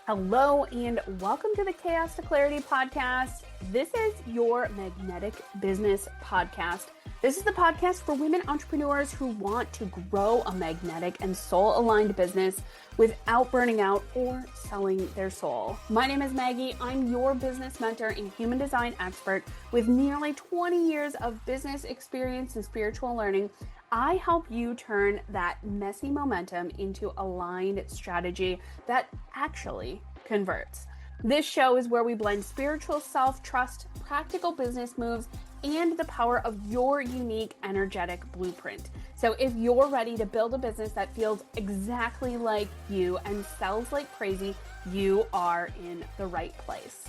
Hello and welcome to the Chaos to Clarity podcast. This is your magnetic business podcast. This is the podcast for women entrepreneurs who want to grow a magnetic and soul-aligned business without burning out or selling their soul. My name is Maggie. I'm your business mentor and human design expert with nearly 20 years of business experience and spiritual learning. I help you turn that messy momentum into aligned strategy that actually converts. This show is where we blend spiritual self-trust, practical business moves, and the power of your unique energetic blueprint. So if you're ready to build a business that feels exactly like you and sells like crazy, you are in the right place.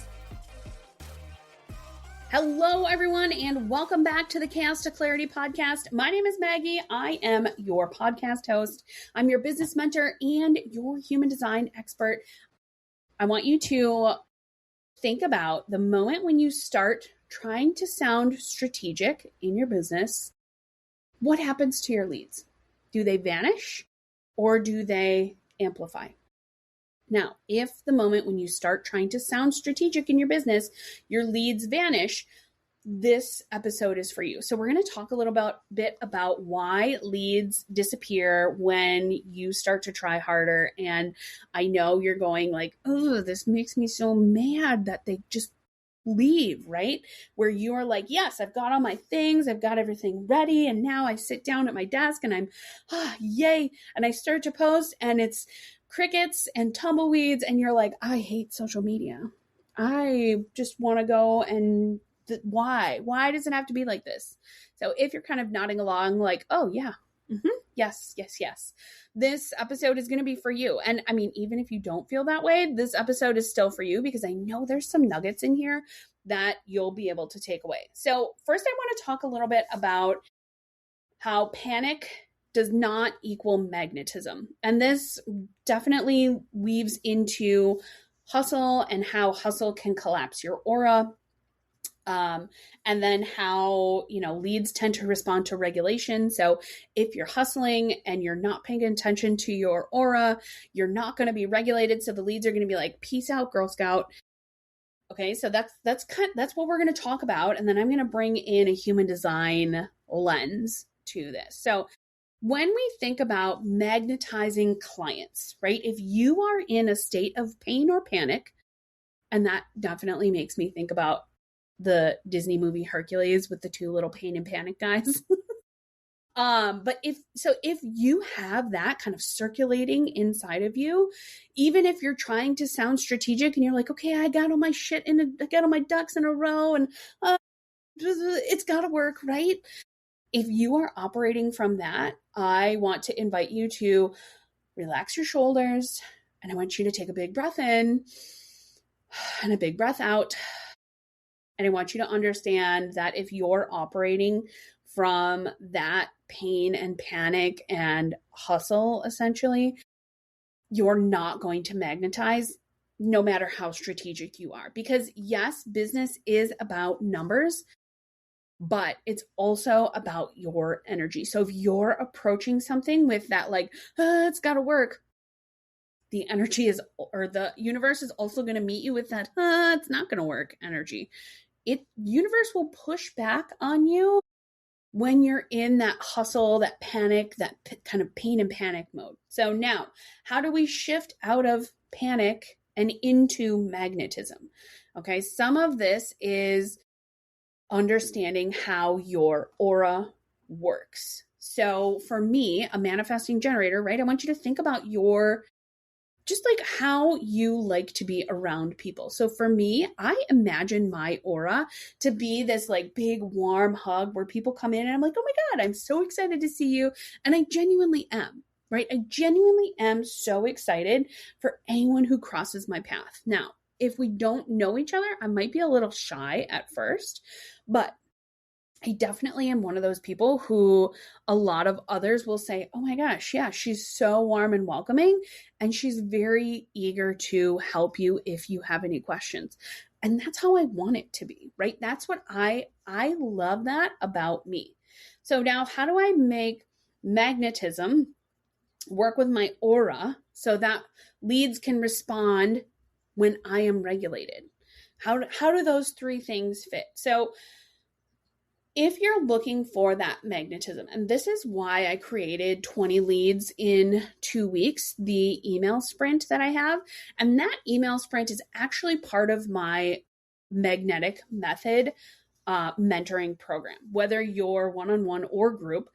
Hello, everyone, and welcome back to the Chaos to Clarity podcast. My name is Maggie. I am your podcast host. I'm your business mentor and your human design expert. I want you to think about the moment when you start trying to sound strategic in your business. What happens to your leads? Do they vanish or do they amplify? Now, if the moment when you start trying to sound strategic in your business, your leads vanish, this episode is for you. So we're going to talk a little bit about why leads disappear when you start to try harder. And I know you're going like, oh, this makes me so mad that they just leave, right? Where you are like, yes, I've got all my things, I've got everything ready. And now I sit down at my desk and I'm, yay. And I start to post and it's crickets and tumbleweeds. And you're like, I hate social media. I just want to go and why does it have to be like this? So if you're kind of nodding along like, oh yeah, yes. This episode is going to be for you. And I mean, even if you don't feel that way, this episode is still for you because I know there's some nuggets in here that you'll be able to take away. So first I want to talk a little bit about how panic does not equal magnetism. And this definitely weaves into hustle and how hustle can collapse your aura. And then how, leads tend to respond to regulation. So if you're hustling and you're not paying attention to your aura, you're not going to be regulated. So the leads are going to be like, peace out, Girl Scout. Okay. So that's what we're going to talk about. And then I'm going to bring in a human design lens to this. So when we think about magnetizing clients, right? If you are in a state of pain or panic, and that definitely makes me think about the Disney movie Hercules with the two little pain and panic guys. But if you have that kind of circulating inside of you, even if you're trying to sound strategic and you're like, okay, I got all my I got all my ducks in a row and it's got to work, right? If you are operating from that, I want to invite you to relax your shoulders and I want you to take a big breath in and a big breath out. And I want you to understand that if you're operating from that pain and panic and hustle, essentially, you're not going to magnetize no matter how strategic you are. Because yes, business is about numbers, but it's also about your energy. So if you're approaching something with that, like, it's got to work, the energy is, or the universe is also going to meet you with that, it's not going to work energy. Universe will push back on you when you're in that hustle, that panic, that kind of pain and panic mode. So now, how do we shift out of panic and into magnetism? Okay, some of this is understanding how your aura works. So for me, a manifesting generator, right? I want you to think about just like how you like to be around people. So for me, I imagine my aura to be this like big warm hug where people come in and I'm like, oh my God, I'm so excited to see you. And I genuinely am, right? I genuinely am so excited for anyone who crosses my path. Now, if we don't know each other, I might be a little shy at first, but I definitely am one of those people who a lot of others will say, oh my gosh, yeah, she's so warm and welcoming. And she's very eager to help you if you have any questions. And that's how I want it to be, right? That's what I love that about me. So now how do I make magnetism work with my aura so that leads can respond when I am regulated? How do those three things fit? So if you're looking for that magnetism, and this is why I created 20 leads in 2 weeks, the email sprint that I have, and that email sprint is actually part of my magnetic method mentoring program, whether you're one-on-one or group,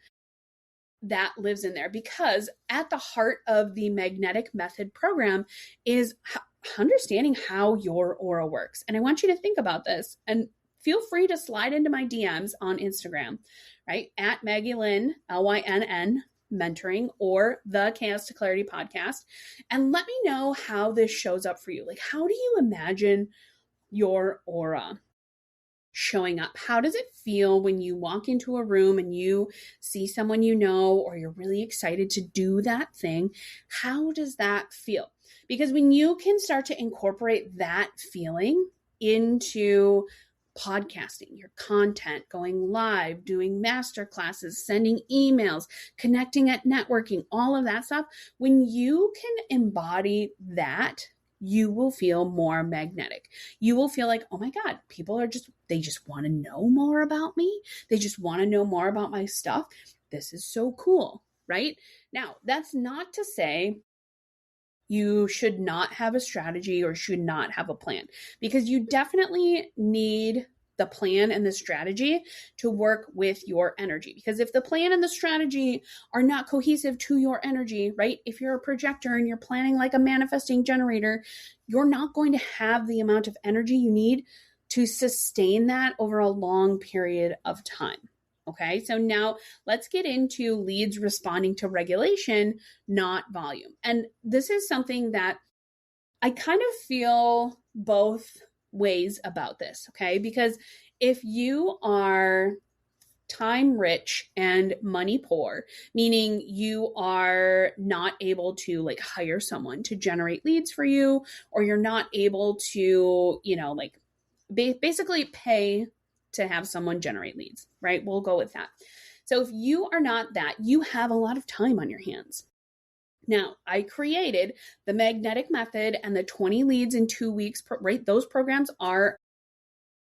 that lives in there, because at the heart of the magnetic method program is understanding how your aura works. And I want you to think about this, and feel free to slide into my DMs on Instagram, right? At Maggie Lynn, Lynn mentoring, or the Chaos to Clarity podcast. And let me know how this shows up for you. Like, how do you imagine your aura showing up? How does it feel when you walk into a room and you see someone you know, or you're really excited to do that thing? How does that feel? Because when you can start to incorporate that feeling into podcasting, your content, going live, doing master classes, sending emails, connecting at networking, all of that stuff, when you can embody that, you will feel more magnetic. You will feel like, oh my God, people they just want to know more about me. They just want to know more about my stuff. This is so cool, right? Now, that's not to say you should not have a strategy or should not have a plan, because you definitely need the plan and the strategy to work with your energy. Because if the plan and the strategy are not cohesive to your energy, right? If you're a projector and you're planning like a manifesting generator, you're not going to have the amount of energy you need to sustain that over a long period of time. Okay, so now let's get into leads responding to regulation, not volume. And this is something that I kind of feel both ways about this, okay? Because if you are time rich and money poor, meaning you are not able to like hire someone to generate leads for you, or you're not able to, basically pay to have someone generate leads, right? We'll go with that. So if you are not that, you have a lot of time on your hands. Now, I created the magnetic method and the 20 leads in 2 weeks, right? Those programs are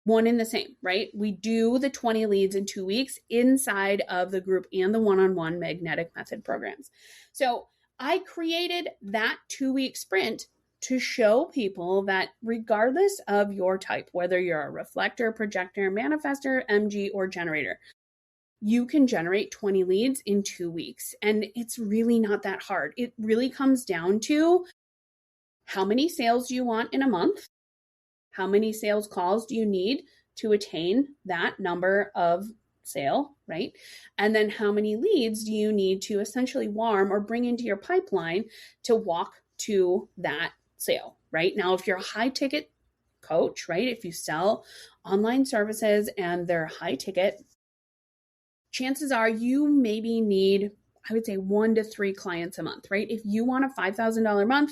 one and the same, right? We do the 20 leads in 2 weeks inside of the group and the one-on-one magnetic method programs. So I created that 2-week sprint to show people that regardless of your type, whether you're a reflector, projector, manifestor, MG, or generator, you can generate 20 leads in 2 weeks. And it's really not that hard. It really comes down to how many sales do you want in a month? How many sales calls do you need to attain that number of sale, right? And then how many leads do you need to essentially warm or bring into your pipeline to walk to that sale, right? Now, if you're a high ticket coach, right? If you sell online services and they're high ticket, chances are you maybe need, I would say, 1 to 3 clients a month, right? If you want a $5,000 month,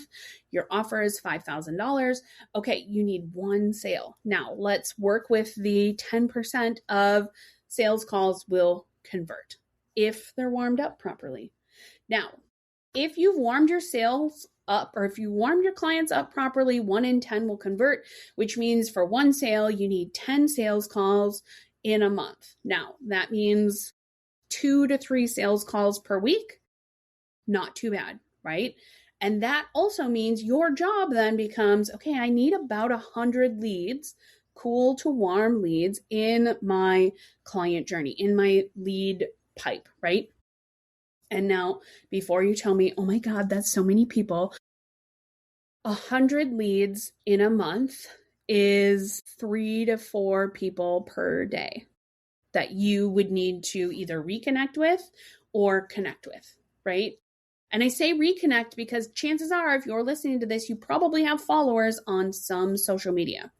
your offer is $5,000. Okay, you need 1 sale. Now let's work with the 10% of sales calls will convert if they're warmed up properly. Now, if you've warmed your sales up, or if you warmed your clients up properly, 1 in 10 will convert, which means for 1 sale, you need 10 sales calls in a month. Now, that means 2 to 3 sales calls per week. Not too bad, right? And that also means your job then becomes, okay, I need about 100 leads, cool to warm leads in my client journey, in my lead pipe, right? And now, before you tell me, oh my God, that's so many people, 100 leads in a month is 3 to 4 people per day that you would need to either reconnect with or connect with, right? And I say reconnect because chances are, if you're listening to this, you probably have followers on some social media.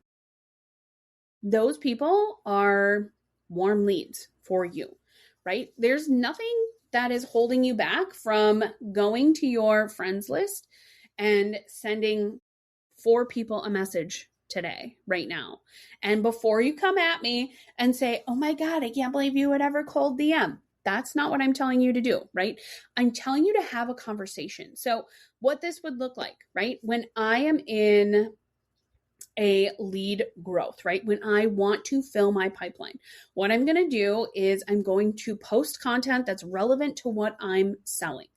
Those people are warm leads for you, right? There's nothing that is holding you back from going to your friends list and sending 4 people a message today, right now. And before you come at me and say, oh my God, I can't believe you would ever cold DM. That's not what I'm telling you to do, right? I'm telling you to have a conversation. So what this would look like, right? When I am in a lead growth, right? When I want to fill my pipeline, what I'm going to do is I'm going to post content that's relevant to what I'm selling,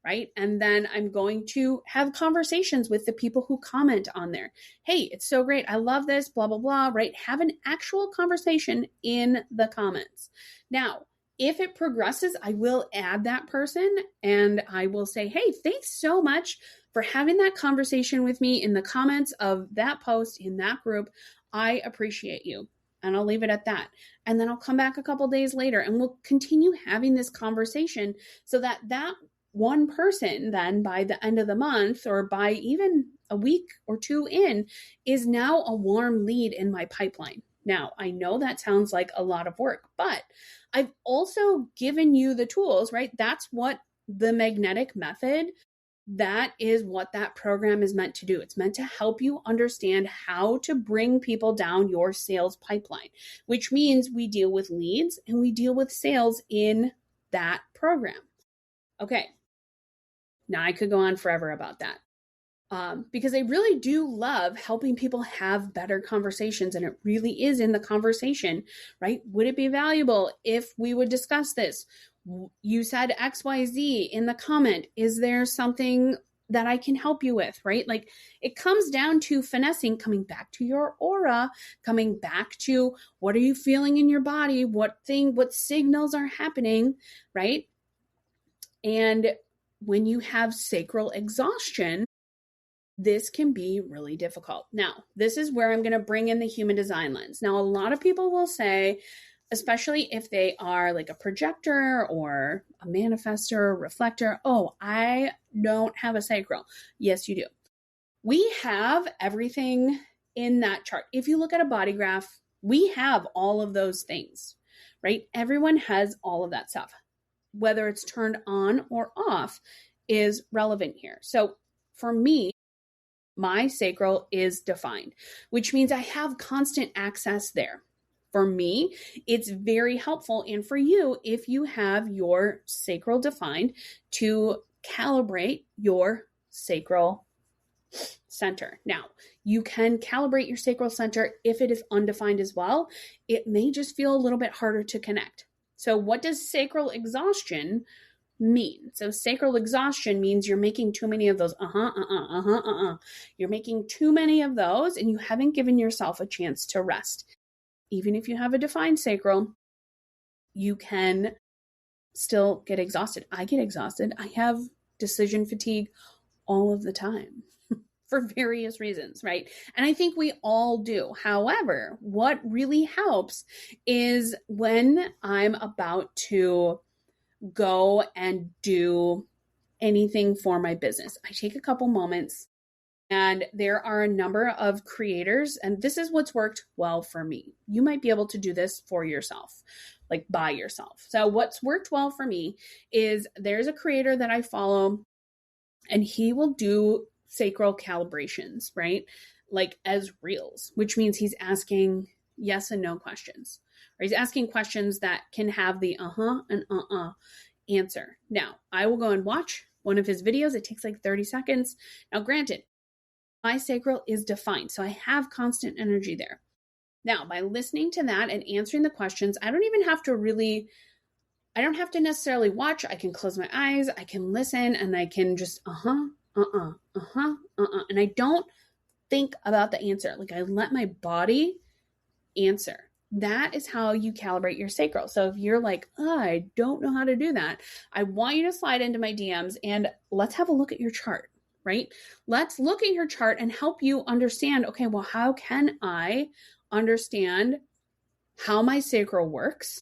right? And then I'm going to have conversations with the people who comment on there. Hey, it's so great. I love this, blah, blah, blah, right? Have an actual conversation in the comments. Now, if it progresses, I will add that person and I will say, hey, thanks so much for having that conversation with me in the comments of that post in that group. I appreciate you. And I'll leave it at that. And then I'll come back a couple days later and we'll continue having this conversation so that that one person then by the end of the month or by even a week or two in is now a warm lead in my pipeline. Now, I know that sounds like a lot of work, but I've also given you the tools, right? That's what the magnetic method, that is what that program is meant to do. It's meant to help you understand how to bring people down your sales pipeline, which means we deal with leads and we deal with sales in that program. Okay. Now I could go on forever about that. Because I really do love helping people have better conversations, and it really is in the conversation, right? Would it be valuable if we would discuss this? You said XYZ in the comment. Is there something that I can help you with, right? Like it comes down to finessing, coming back to your aura, coming back to what are you feeling in your body? What signals are happening, right? And when you have sacral exhaustion, this can be really difficult. Now, this is where I'm going to bring in the human design lens. Now, a lot of people will say, especially if they are like a projector or a manifestor, reflector, oh, I don't have a sacral. Yes, you do. We have everything in that chart. If you look at a body graph, we have all of those things, right? Everyone has all of that stuff. Whether it's turned on or off is relevant here. So for me, my sacral is defined, which means I have constant access there. For me, it's very helpful. And for you, if you have your sacral defined, to calibrate your sacral center. Now, you can calibrate your sacral center if it is undefined as well. It may just feel a little bit harder to connect. So what does sacral exhaustion mean? So sacral exhaustion means you're making too many of those You're making too many of those and you haven't given yourself a chance to rest. Even if you have a defined sacral, you can still get exhausted. I get exhausted. I have decision fatigue all of the time for various reasons, right? And I think we all do. However, what really helps is when I'm about to go and do anything for my business, I take a couple moments, and there are a number of creators, and this is what's worked well for me. You might be able to do this for yourself, like by yourself. So what's worked well for me is there's a creator that I follow, and he will do sacral calibrations, right? Like as reels, which means he's asking yes and no questions. Or he's asking questions that can have the and answer. Now, I will go and watch one of his videos. It takes like 30 seconds. Now, granted, my sacral is defined, so I have constant energy there. Now, by listening to that and answering the questions, I don't have to necessarily watch. I can close my eyes, I can listen, and I can just and I don't think about the answer. Like I let my body answer. That is how you calibrate your sacral. So if you're like, I don't know how to do that, I want you to slide into my DMs and let's have a look at your chart, right? Let's look at your chart and help you understand, okay, well, how can I understand how my sacral works?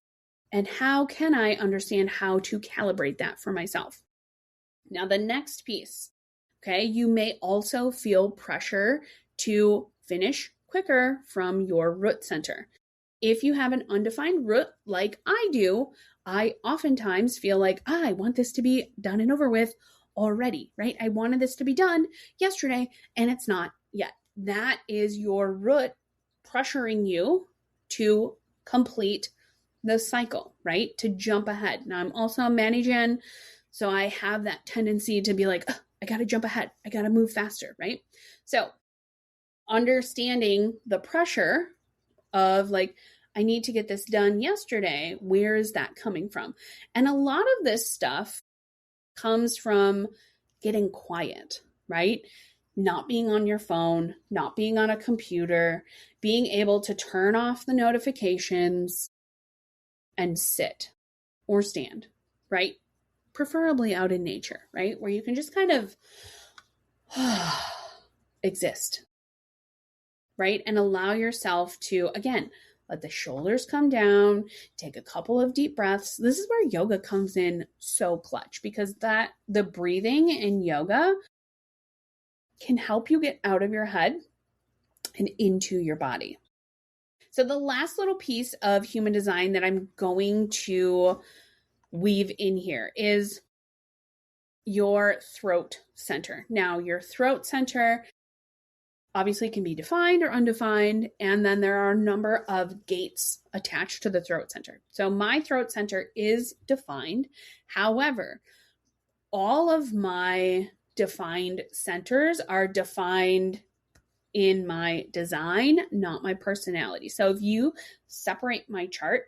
And how can I understand how to calibrate that for myself? Now, the next piece, okay, you may also feel pressure to finish quicker from your root center. If you have an undefined root like I do, I oftentimes feel like, I want this to be done and over with already, right? I wanted this to be done yesterday and it's not yet. That is your root pressuring you to complete the cycle, right? To jump ahead. Now, I'm also a Manny-Gen, so I have that tendency to be like, I got to jump ahead. I got to move faster, right? So understanding the pressure of like, I need to get this done yesterday. Where is that coming from? And a lot of this stuff comes from getting quiet, right? Not being on your phone, not being on a computer, being able to turn off the notifications and sit or stand, right? Preferably out in nature, right? Where you can just kind of exist, right? And allow yourself to, again, let the shoulders come down, take a couple of deep breaths. This is where yoga comes in so clutch, because the breathing in yoga can help you get out of your head and into your body. So the last little piece of human design that I'm going to weave in here is your throat center. Now, your throat center obviously can be defined or undefined, and then there are a number of gates attached to the throat center. So my throat center is defined. However, all of my defined centers are defined in my design, not my personality. So if you separate my chart,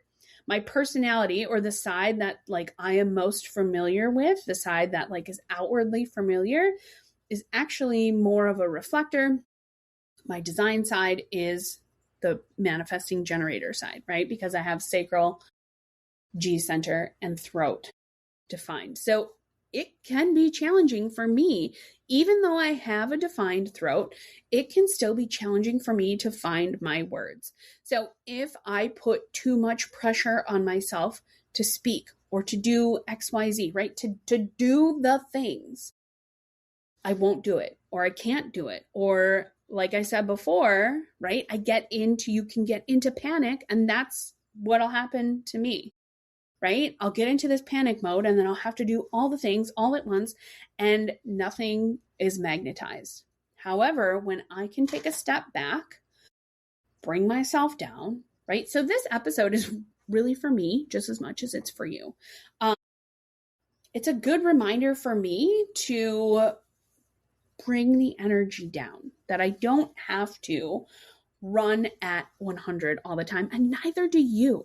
my personality, or the side that like I am most familiar with, the side that like is outwardly familiar, is actually more of a reflector. My design side is the manifesting generator side, right? Because I have sacral, G center, and throat defined. So it can be challenging for me. Even though I have a defined throat, it can still be challenging for me to find my words. So if I put too much pressure on myself to speak or to do XYZ, right? To do the things, I won't do it, or I can't do it. Or like I said before, right? You can get into panic, and that's what'll happen to me. Right? I'll get into this panic mode, and then I'll have to do all the things all at once, and nothing is magnetized. However, when I can take a step back, bring myself down, right? So this episode is really for me just as much as it's for you. It's a good reminder for me to bring the energy down, that I don't have to run at 100 all the time, and neither do you.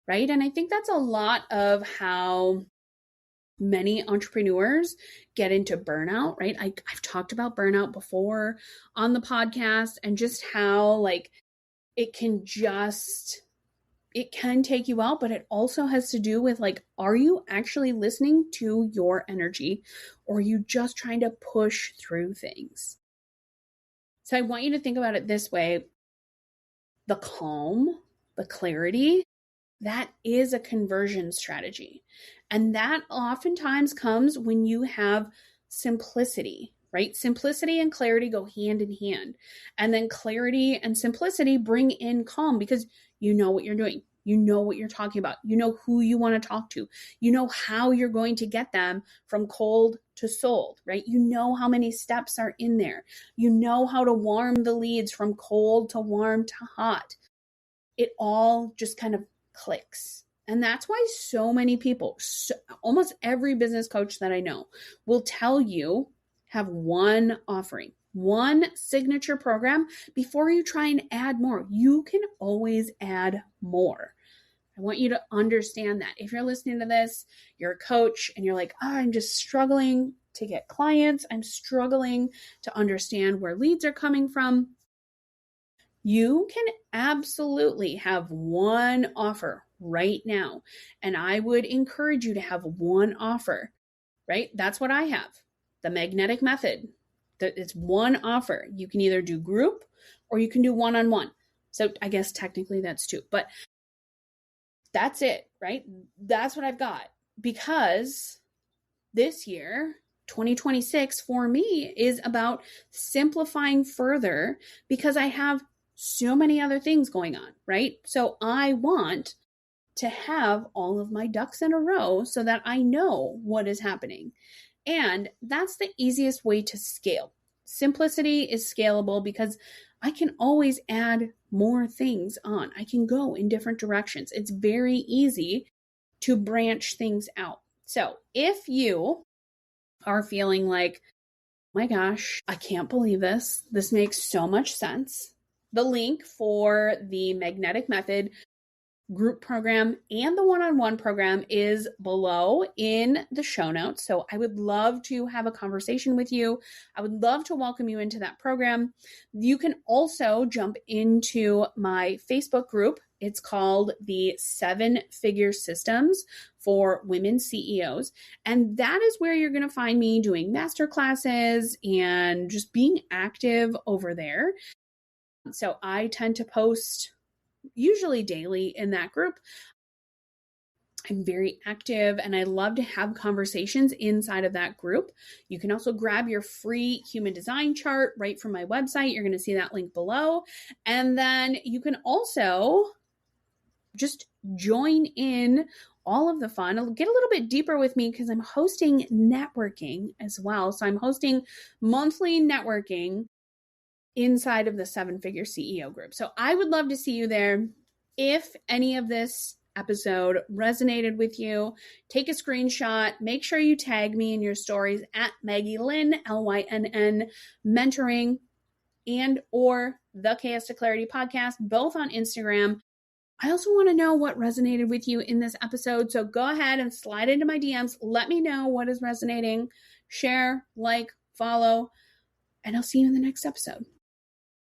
Right? And I think that's a lot of how many entrepreneurs get into burnout, right? I've talked about burnout before on the podcast, and just how like it can take you out, but it also has to do with like, are you actually listening to your energy, or are you just trying to push through things? So I want you to think about it this way. The calm, the clarity, that is a conversion strategy. And that oftentimes comes when you have simplicity, right? Simplicity and clarity go hand in hand. And then clarity and simplicity bring in calm, because you know what you're doing. You know what you're talking about. You know who you want to talk to. You know how you're going to get them from cold to sold, right? You know how many steps are in there. You know how to warm the leads from cold to warm to hot. It all just kind of clicks. And that's why so many people, almost every business coach that I know, will tell you have one offering, one signature program before you try and add more. You can always add more. I want you to understand that. If you're listening to this, you're a coach and you're like, I'm just struggling to get clients. I'm struggling to understand where leads are coming from. You can absolutely have one offer right now. And I would encourage you to have one offer, right? That's what I have. The magnetic method. It's one offer. You can either do group or you can do one-on-one. So I guess technically that's two, but that's it, right? That's what I've got, because this year, 2026 for me is about simplifying further, because I have so many other things going on, right? So I want to have all of my ducks in a row so that I know what is happening. And that's the easiest way to scale. Simplicity is scalable because I can always add more things on. I can go in different directions. It's very easy to branch things out. So if you are feeling like, My gosh, I can't believe this. This makes so much sense. The link for the magnetic method group program and the one-on-one program is below in the show notes. So I would love to have a conversation with you. I would love to welcome you into that program. You can also jump into my Facebook group. It's called the 7-Figure Systems for Women CEOs. And that is where you're going to find me doing masterclasses and just being active over there. So I tend to post usually daily in that group. I'm very active and I love to have conversations inside of that group. You can also grab your free human design chart right from my website. You're going to see that link below. And then you can also just join in all of the fun. I'll get a little bit deeper with me because I'm hosting networking as well. So I'm hosting monthly networking inside of the 7-Figure CEO group. So I would love to see you there. If any of this episode resonated with you, take a screenshot, make sure you tag me in your stories at Maggie Lynn, LYNN mentoring, and or the Chaos to Clarity podcast, both on Instagram. I also want to know what resonated with you in this episode. So go ahead and slide into my DMs. Let me know what is resonating. Share, like, follow, and I'll see you in the next episode.